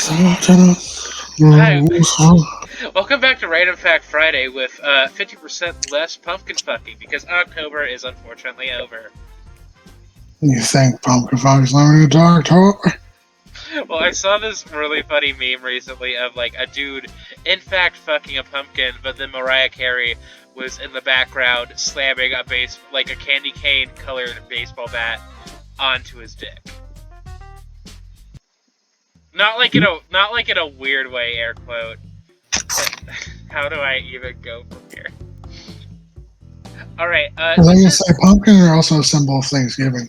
Hi, welcome back to Random Fact Friday with 50% less pumpkin fucking because October is unfortunately over. You think pumpkin fuck's limited to October? Well, I saw this really funny meme recently of like a dude in fact fucking a pumpkin, but then Mariah Carey was in the background slamming a candy cane colored baseball bat onto his dick. Not like in a weird way, air quote. How do I even go from here? All right. I was going to say pumpkins are also a symbol of Thanksgiving.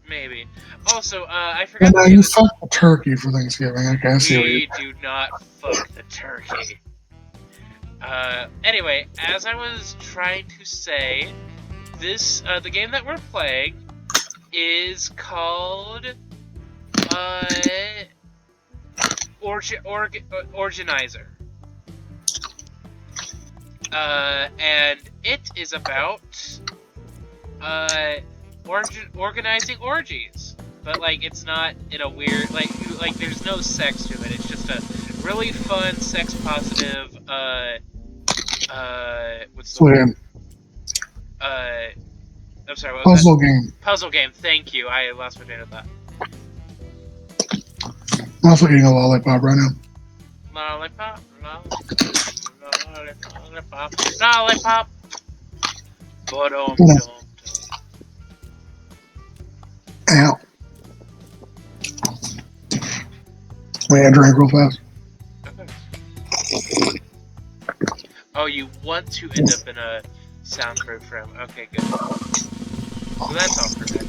Maybe. Also, I forgot. Well, no, you fuck the turkey for Thanksgiving. Okay, I see what we do not fuck the turkey. Anyway, as I was trying to say, the game that we're playing is called Orgynizer. And it is about organizing orgies, but like it's not in a weird like there's no sex to it. It's just a really fun sex positive what's the word? I'm sorry, what was puzzle game. Puzzle game. Thank you. I lost my train of thought. I'm also eating a lollipop right now. Lollipop. Lollipop. Ow. Wait, I drank real fast. Oh, you want to end up in a soundproof room. Okay, good. So that's all for that.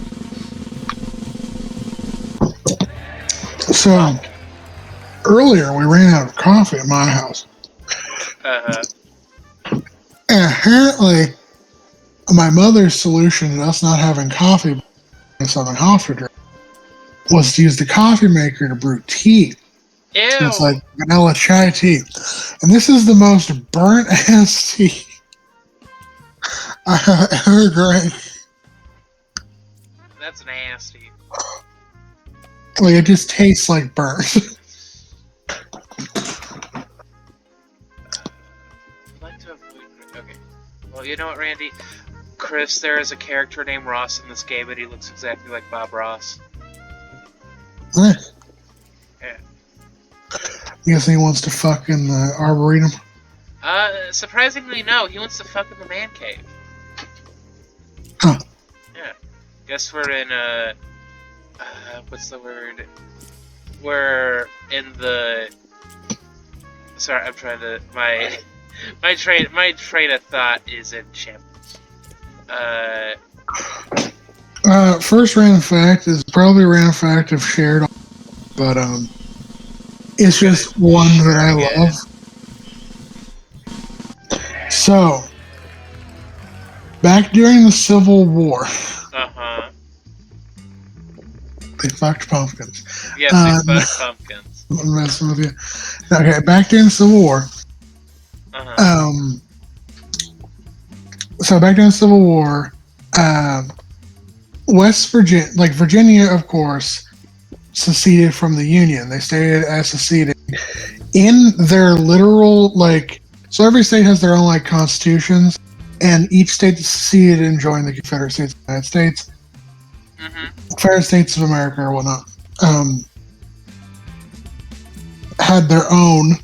So, earlier we ran out of coffee at my house. And apparently, my mother's solution to us not having coffee, something hot to drink, was to use the coffee maker to brew tea. Ew. So it's like vanilla chai tea. And this is the most burnt ass tea I have ever drank. That's nasty. Like, it just tastes like burnt. Okay. Well, you know what, Randy? Chris, there is a character named Ross in this game, and he looks exactly like Bob Ross. Yeah. Yeah. You guess he wants to fuck in the Arboretum? Surprisingly, no. He wants to fuck in the man cave. Huh. Yeah. Guess we're in, what's the word? We're in the... Sorry, I'm trying to... My train of thought is in shambles. First random fact is probably a random fact I've shared, but, it's just one that I love. So, back during the Civil War, they fucked pumpkins. Yes, they fucked pumpkins. I'm messing with you. Okay, back during the Civil War. So back during the Civil War, West Virginia, Virginia, of course, seceded from the Union. They stayed as seceded in their literal, so every state has their own, constitutions, and each state seceded and joined the Confederate States of the United States. Confederate States of America or whatnot, had their own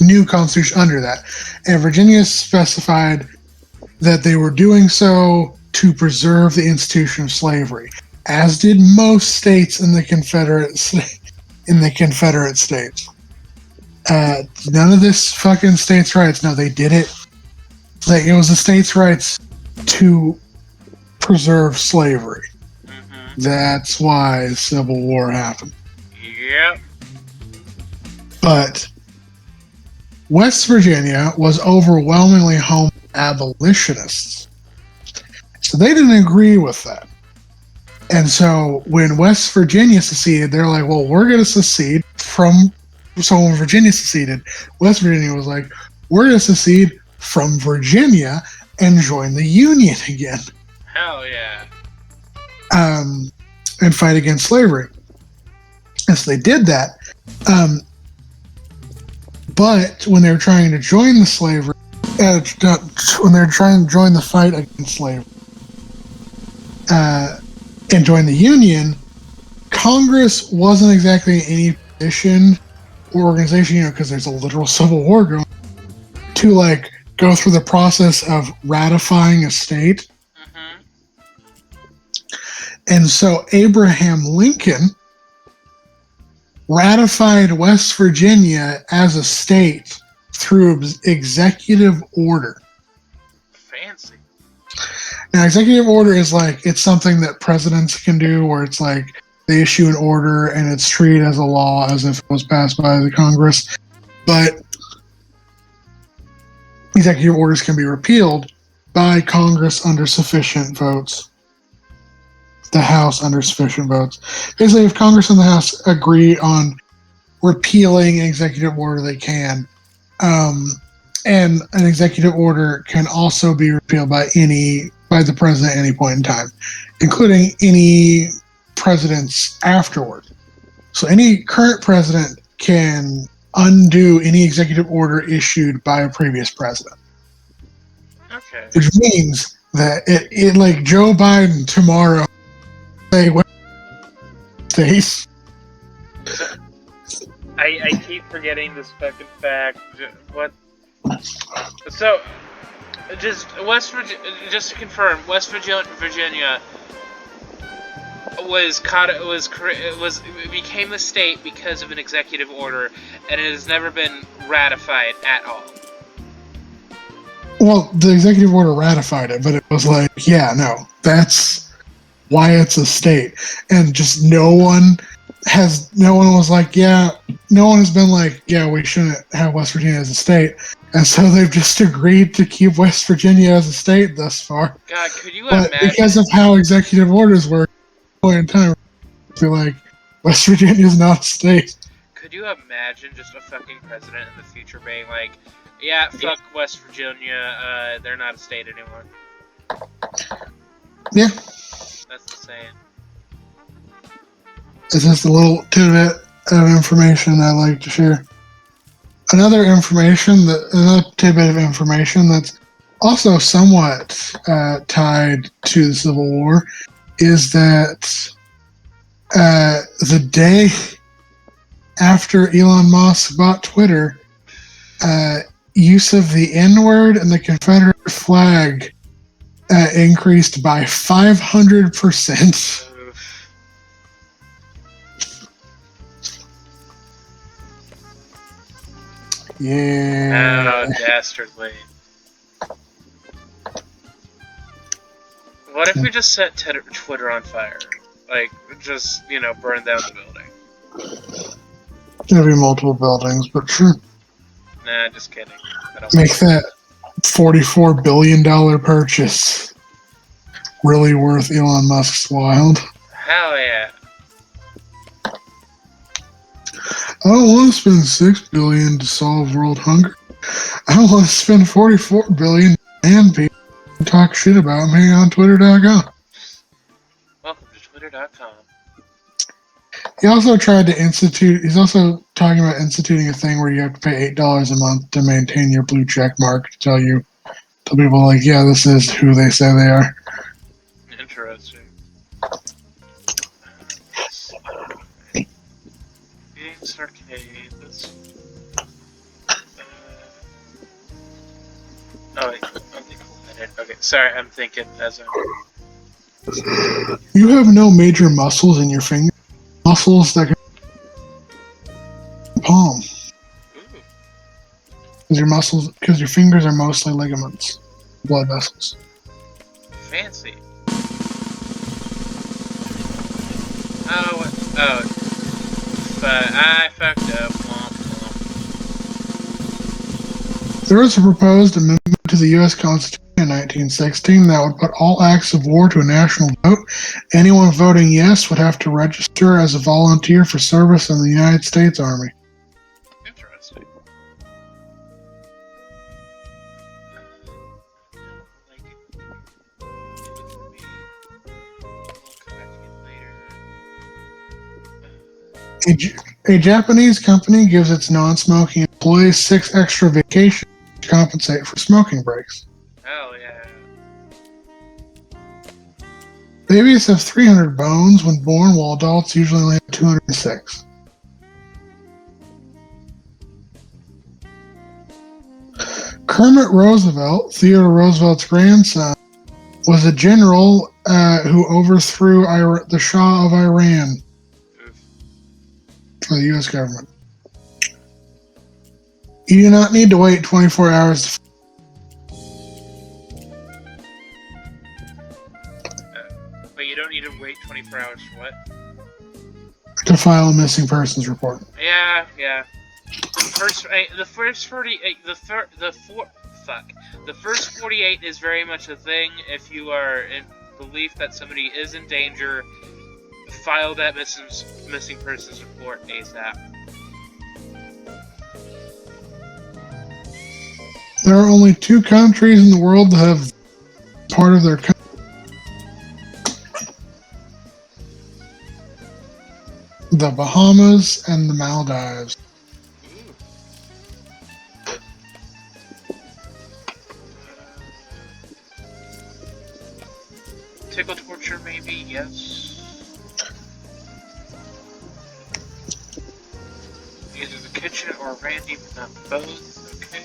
new constitution under that. And Virginia specified that they were doing so to preserve the institution of slavery, as did most states in the Confederate States. None of this fucking states' rights. No, they did it. It was the states' rights to preserve slavery. That's why the Civil War happened. Yep. But West Virginia was overwhelmingly home to abolitionists. So they didn't agree with that. And so when West Virginia seceded, they're like, well, we're going to secede from... So when Virginia seceded, West Virginia was like, we're going to secede from Virginia and join the Union again. Hell yeah. And fight against slavery. And so they did that. But when they were trying to join the slavery, when they were trying to join the fight against slavery and join the Union, Congress wasn't exactly in any position or organization, because there's a literal civil war going, to like go through the process of ratifying a state. Mm-hmm. And so Abraham Lincoln ratified West Virginia as a state through executive order. Fancy. Now, executive order is like, it's something that presidents can do, where it's like they issue an order and it's treated as a law as if it was passed by the Congress. But executive orders can be repealed by Congress under sufficient votes. The House under sufficient votes. Basically, if Congress and the House agree on repealing an executive order, they can. And an executive order can also be repealed by the president at any point in time, including any presidents afterward. So any current president can undo any executive order issued by a previous president. Okay. Which means that it like Joe Biden tomorrow say states. I keep forgetting this fucking fact. What? So, just to confirm, West Virginia became a state because of an executive order, and it has never been ratified at all. Well, the executive order ratified it, but it was like, yeah, no, that's why it's a state, and just no one was like, yeah, no one has been like, yeah, we shouldn't have West Virginia as a state, and so they've just agreed to keep West Virginia as a state thus far. God, could you but imagine? Because of how executive orders work, point in time, I feel like West Virginia is not a state. Could you imagine just a fucking president in the future being like, yeah, fuck West Virginia, they're not a state anymore. Yeah. That's the saying. It's just a little tidbit of information I like to share. Another tidbit of information that's also somewhat tied to the Civil War is that the day after Elon Musk bought Twitter, use of the N-word and the Confederate flag increased by 500%. Yeah. Oh, dastardly. What if we just set Twitter on fire? Like, just, burn down the building. There'll be multiple buildings, but sure. Nah, just kidding. Make that $44 billion purchase really worth Elon Musk's while. Hell yeah. I don't want to spend $6 billion to solve world hunger. I don't want to spend $44 billion and people talk shit about me on Twitter.com. Welcome to Twitter.com. He's also talking about instituting a thing where you have to pay $8 a month to maintain your blue check mark to tell people like, yeah, this is who they say they are. Interesting. Games Arcade. Oh wait, I'm thinking. Okay, sorry, I'm thinking as a. You have no major muscles in your finger. Muscles that can palm. Because your fingers are mostly ligaments, blood vessels. Fancy. I fucked up. There was a proposed amendment to the U.S. Constitution in 1916 that would put all acts of war to a national vote. Anyone voting yes would have to register as a volunteer for service in the United States Army. Interesting. A Japanese company gives its non-smoking employees 6 extra vacations to compensate for smoking breaks. Hell yeah. Babies have 300 bones when born, while adults usually only have 206. Kermit Roosevelt, Theodore Roosevelt's grandson, was a general who overthrew the Shah of Iran for the U.S. government. You do not need to wait 24 hours But you don't need to wait 24 hours for what? to file a missing persons report. Yeah. The first 48 is very much a thing. If you are in belief that somebody is in danger, file that missing persons report ASAP. There are only 2 countries in the world that have part of their country. The Bahamas and the Maldives. Tickle torture, maybe, yes. Either the kitchen or Randy, but not both. Okay.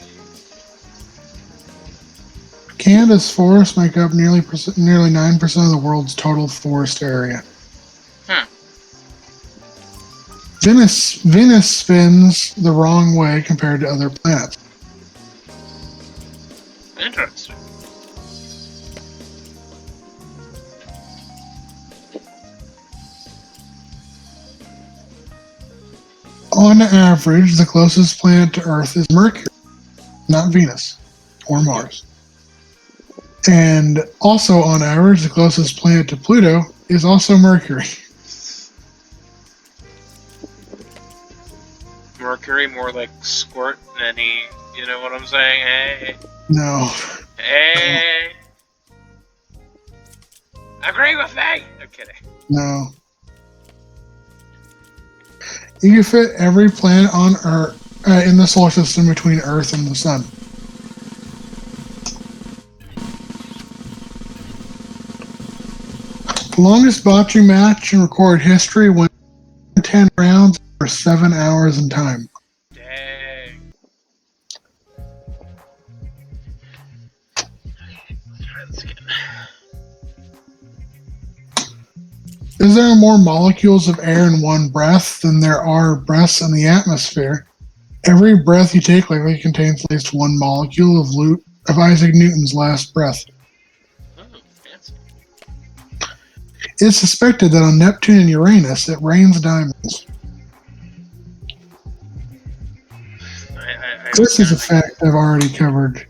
Canada's forests make up nearly 9% of the world's total forest area. Venus spins the wrong way compared to other planets. Interesting. On average, the closest planet to Earth is Mercury, not Venus or Mars. And also on average, the closest planet to Pluto is also Mercury. Mercury, more like squirt than he, you know what I'm saying? Hey. No. Hey. Agree with me! I'm kidding. No. You can fit every planet on Earth in the solar system between Earth and the Sun. The longest boxing match in recorded history went 10 rounds for 7 hours in time. Dang. Is there more molecules of air in one breath than there are breaths in the atmosphere? Every breath you take likely contains at least one molecule of Isaac Newton's last breath. Oh, fancy. It's suspected that on Neptune and Uranus it rains diamonds. This is a fact I've already covered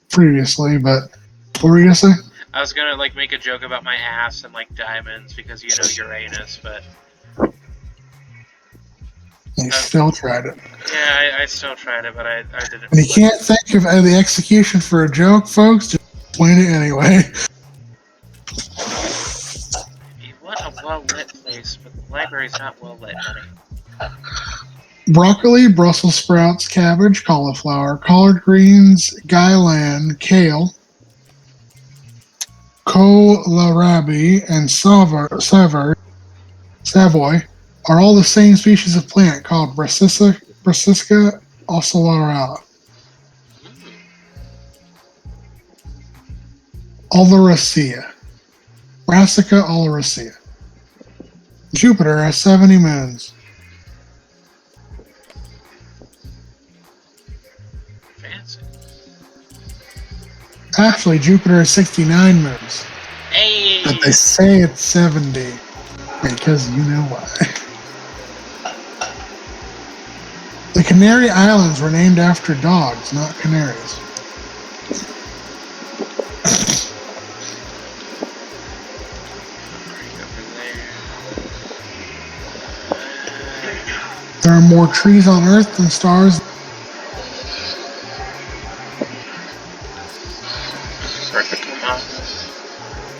previously, but what were you going to say? I was gonna make a joke about my ass and diamonds because Uranus, but You still tried it. Yeah, I still tried it, but I didn't. And you can't think of the execution for a joke, folks. Just explain it anyway. You want a well-lit place, but the library's not well-lit, honey. Broccoli, Brussels sprouts, cabbage, cauliflower, collard greens, guyland, kale, kohlrabi, and Savoy are all the same species of plant called Brassica ocellaria. Oleracea. Brassica oleracea. Jupiter has 70 moons. Fancy. Actually, Jupiter has 69 moons. Hey! But they say it's 70. Because you know why. The Canary Islands were named after dogs, not canaries. There are more trees on Earth than stars.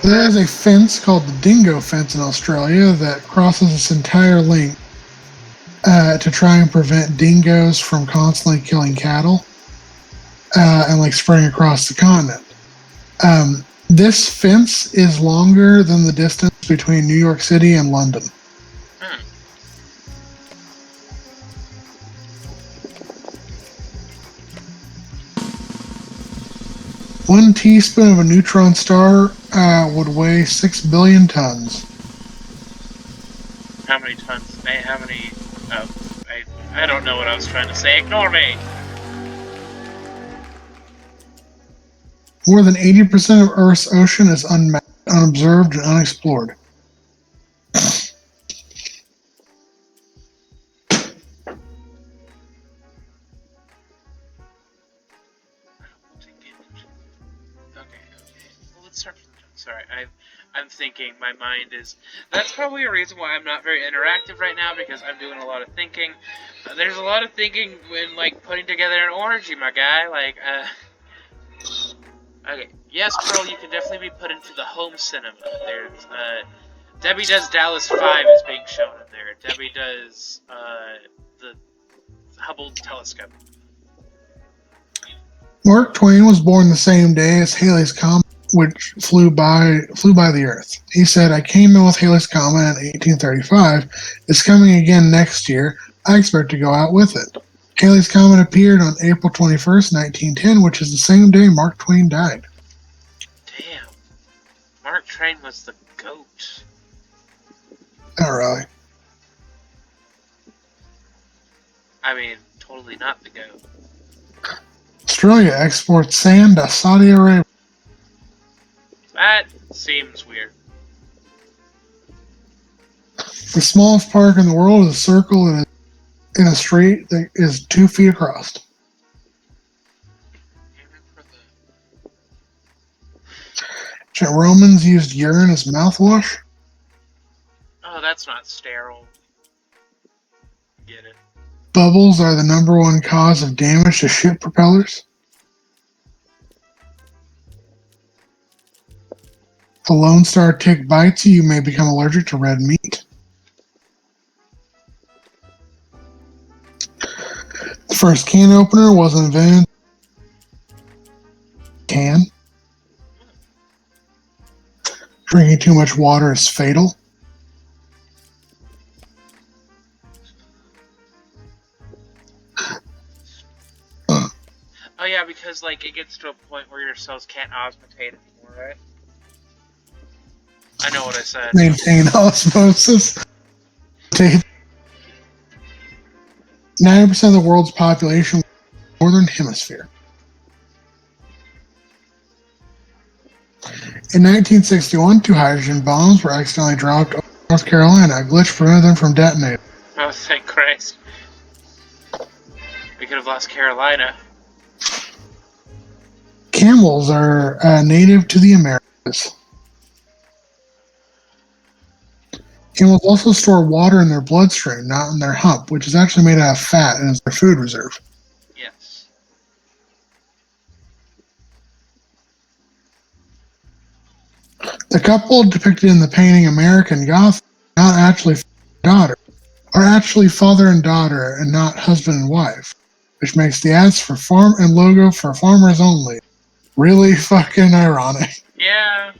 There is a fence called the Dingo Fence in Australia that crosses its entire length to to try and prevent dingoes from constantly killing cattle and like spreading across the continent. This fence is longer than the distance between New York City and London. Hmm. 1 teaspoon of a neutron star would weigh 6 billion tons. How many tons? How many? Oh, I don't know what I was trying to say. Ignore me. More than 80% of Earth's ocean is unmapped, unobserved, and unexplored. Okay. Well, let's start from the top. Sorry, I'm thinking. My mind is. That's probably a reason why I'm not very interactive right now, because I'm doing a lot of thinking. There's a lot of thinking when like putting together an orgy, my guy. Okay. Yes, Pearl, you can definitely be put into the home cinema. There's Debbie Does Dallas 5 is being shown in there. Debbie Does the Hubble telescope. Mark Twain was born the same day as Halley's Comet, which flew by the Earth. He said, "I came in with Halley's Comet in 1835. It's coming again next year. I expect to go out with it." Halley's Comet appeared on April 21st, 1910, which is the same day Mark Twain died. Damn. Mark Twain was the GOAT. Not really. I mean, totally not the GOAT. Australia exports sand to Saudi Arabia. That seems weird. The smallest park in the world is a circle in a street that is 2 feet across. Ancient Romans used urine as mouthwash. Oh, that's not sterile. Get it. Bubbles are the number one cause of damage to ship propellers. If a Lone Star tick bites you, you may become allergic to red meat. The first can opener was invented. Can. Drinking too much water is fatal. Oh yeah, because like it gets to a point where your cells can't osmotate anymore, right? I know what I said. Maintain osmosis. 90% of the world's population lives in the northern hemisphere. In 1961, 2 hydrogen bombs were accidentally dropped over North Carolina. A glitch prevented them from detonating. Oh, thank Christ. We could have lost Carolina. Camels are native to the Americas. Camels also store water in their bloodstream, not in their hump, which is actually made out of fat and is their food reserve. Yes. The couple depicted in the painting American Gothic are not actually father and daughter and not husband and wife, which makes the ads for farm and logo for farmers only really fucking ironic. Yeah.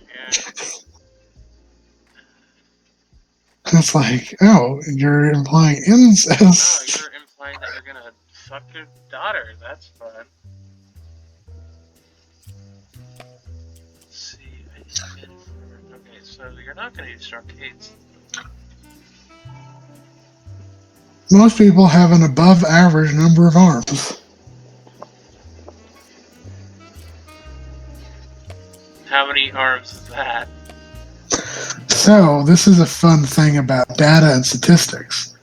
It's like, oh, you're implying incest. Oh, you're implying that you're gonna fuck your daughter. That's fun. Let's see. Okay, so you're not gonna use arcades. Most people have an above average number of arms. How many arms is that? So, this is a fun thing about data and statistics.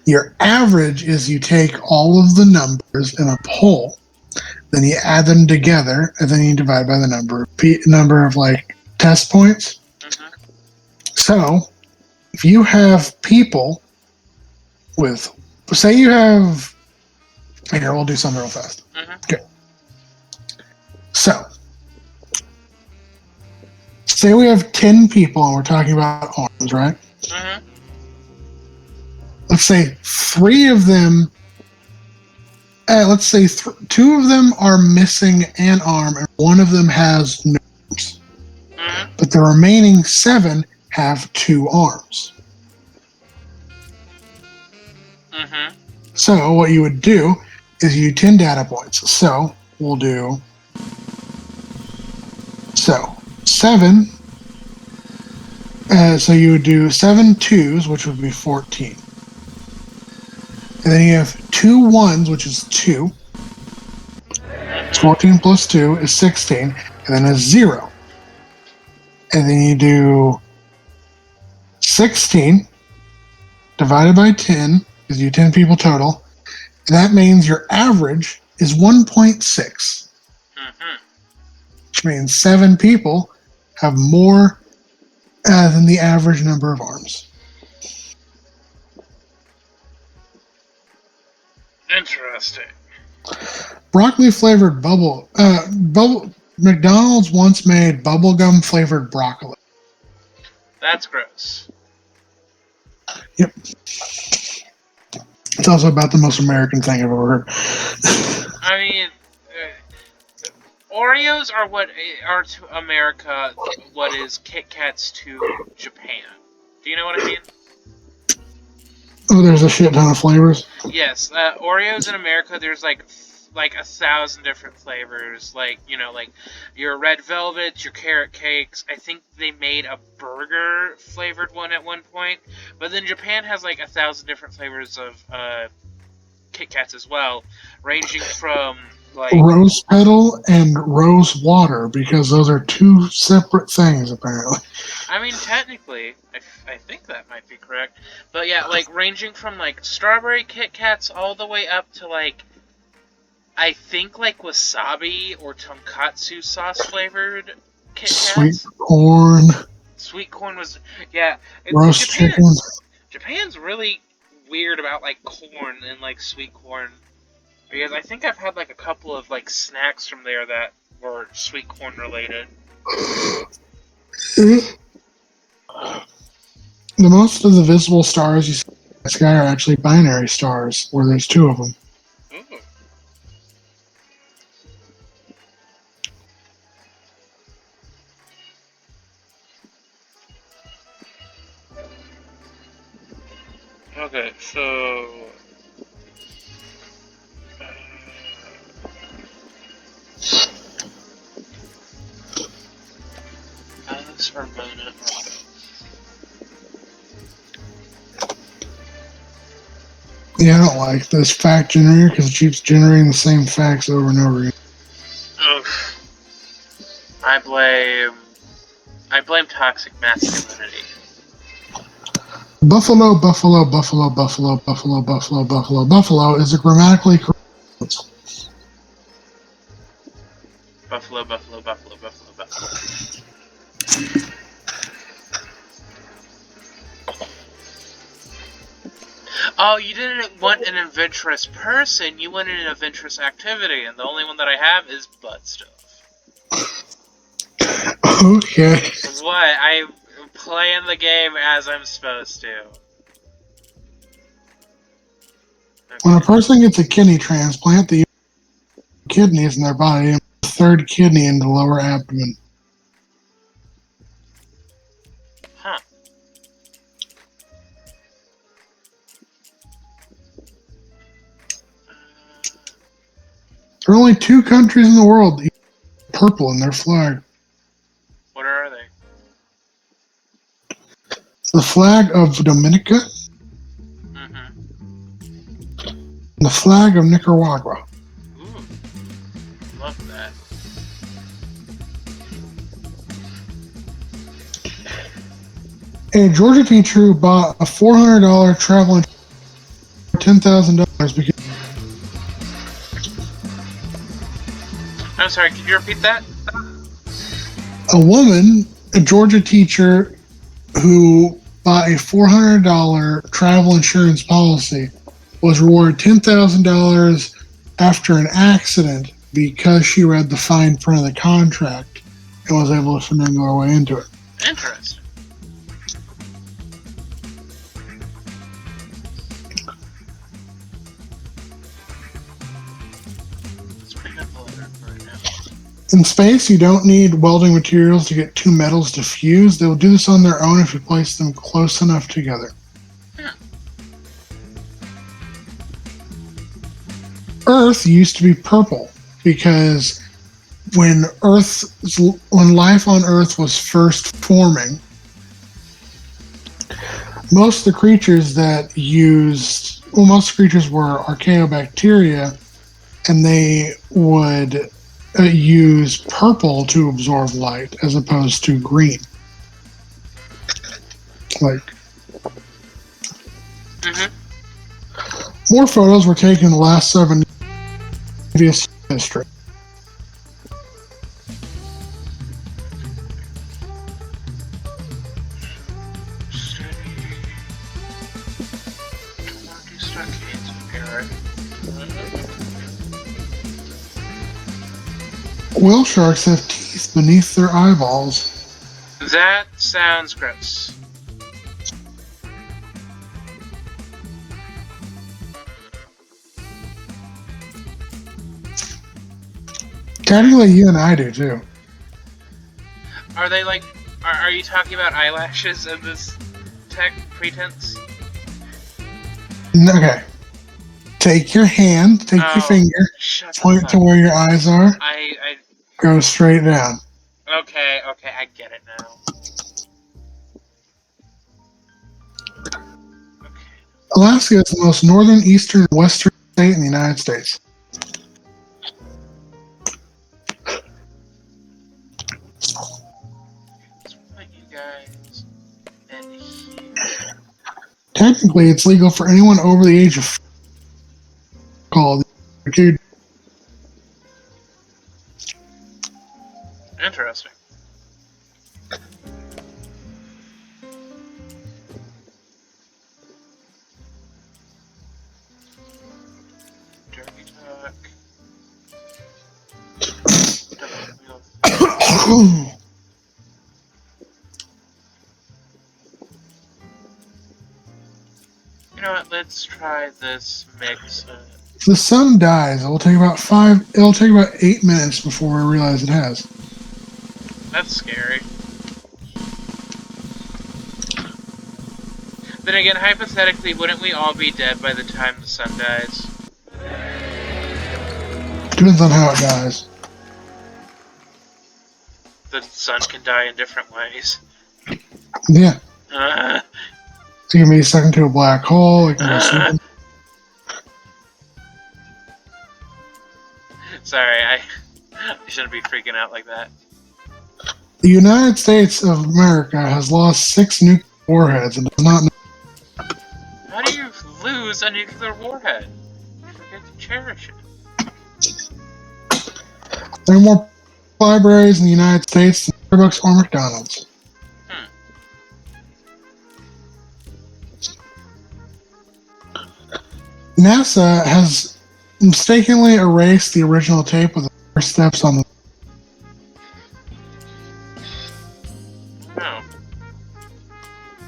Your average is you take all of the numbers in a poll, then you add them together, and then you divide by the number of like test points. Mm-hmm. So, if you have people with, say you have, here, we'll do something real fast. Mm-hmm. Okay. So, say we have 10 people and we're talking about arms, right? Mm-hmm. let's say three of them, let's say two of them are missing an arm and one of them has no arms. Mm-hmm. But the remaining 7 have 2 arms. Mm-hmm. So what you would do is you do 10 data points. So we'll do 7. So you would do 7 2s, which would be 14. And then you have 2 1s, which is 2. It's 14 plus 2 is 16. And then a 0. And then you do 16 divided by 10, because you 10 people total. And that means your average is 1.6. Mm-hmm. Which means 7 people have more than the average number of arms. Interesting. Broccoli flavored bubble. McDonald's once made bubblegum flavored broccoli. That's gross. Yep. It's also about the most American thing I've ever heard. I mean, Oreos are what are to America what is Kit Kats to Japan. Do you know what I mean? Oh, there's a shit ton of flavors. Yes, Oreos in America, there's like 1,000 different flavors. Like, you know, like your red velvets, your carrot cakes. I think they made a burger flavored one at one point. But then Japan has like 1,000 different flavors of Kit Kats as well, ranging from like Rose petal and rose water, because those are 2 separate things apparently. I mean, technically, I think that might be correct. But yeah, like ranging from like strawberry Kit Kats all the way up to like, I think like wasabi or tonkatsu sauce flavored Kit Kats. Sweet corn. Sweet corn was, yeah. Roast chicken. Japan's really weird about like corn and like sweet corn. Because I think I've had like a couple of like snacks from there that were sweet corn related. The most of the visible stars you see in the sky are actually binary stars, where there's 2 of them. Ooh. Okay, so Alex Ramona. Yeah, I don't like this fact generator because it keeps generating the same facts over and over again. Ugh. I blame toxic masculinity. Buffalo, buffalo, buffalo, buffalo, buffalo, buffalo, buffalo, buffalo is a grammatically correct. Buffalo, buffalo, buffalo, buffalo, buffalo. Oh, you didn't want an adventurous person, you wanted an adventurous activity, and the only one that I have is butt stuff. Okay. What? I'm playing the game as I'm supposed to. Okay. When a person gets a kidney transplant, they use kidneys in their body and put a 3rd kidney in the lower abdomen. Huh. There are only 2 countries in the world that use purple in their flag. What are they? The flag of Dominica Mm-hmm. and the flag of Nicaragua. Ooh. Love that. A Georgia teacher who bought a $400 travel insurance for $10,000 because I'm sorry, could you repeat that? a Georgia teacher who bought a $400 travel insurance policy was rewarded $10,000 after an accident because she read the fine print of the contract and was able to finagle her way into it. Interesting. In space, you don't need welding materials to get two metals to fuse. They will do this on their own if you place them close enough together. Earth used to be purple because when life on Earth was first forming, most creatures were archaeobacteria, and they would use purple to absorb light as opposed to green. More photos were taken in the last 7 years history. Whale sharks have teeth beneath their eyeballs. That sounds gross. Technically, you and I do too. Are they like? Are you talking about eyelashes in this tech pretense? Okay. Take your hand, your finger, point to where your eyes are. I go straight down. Okay, I get it now. Okay. Alaska is the most northern, eastern, and western state in the United States. Let's put you guys in here. Technically, it's legal for anyone over the age of called dude. Interesting. Dirty talk. You know what? Let's try this mix. If the sun dies, it'll take about 8 minutes before we realize it has. That's scary. Then again, hypothetically, wouldn't we all be dead by the time the sun dies? Depends on how it dies. The sun can die in different ways. Yeah. It can be sucked into a black hole. It can be sleeping. Sorry, I shouldn't be freaking out like that. The United States of America has lost 6 nuclear warheads and does not know. How do you lose a nuclear warhead? You forget to cherish it. There are more libraries in the United States than Starbucks or McDonald's. NASA has mistakenly erased the original tape of the first steps on the. No.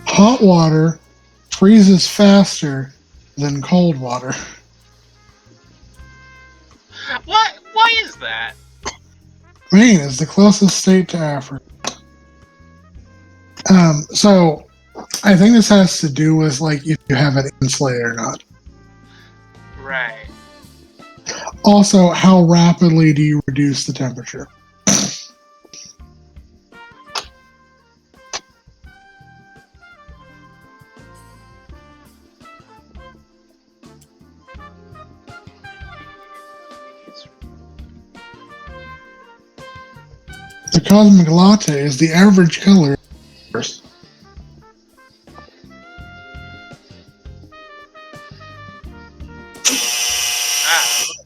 Hot water freezes faster than cold water. What? Why is that? Maine is the closest state to Africa. So I think this has to do with like if you have an insulator or not. Right. Also, how rapidly do you reduce the temperature? The cosmic latte is the average color.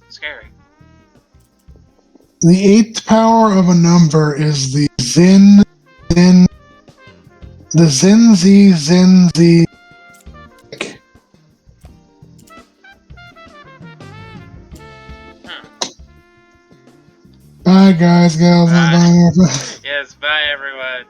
Scary. The 8th power of a number is the Zinzi. Bye, guys, gals. Bye. Yes, bye, everyone.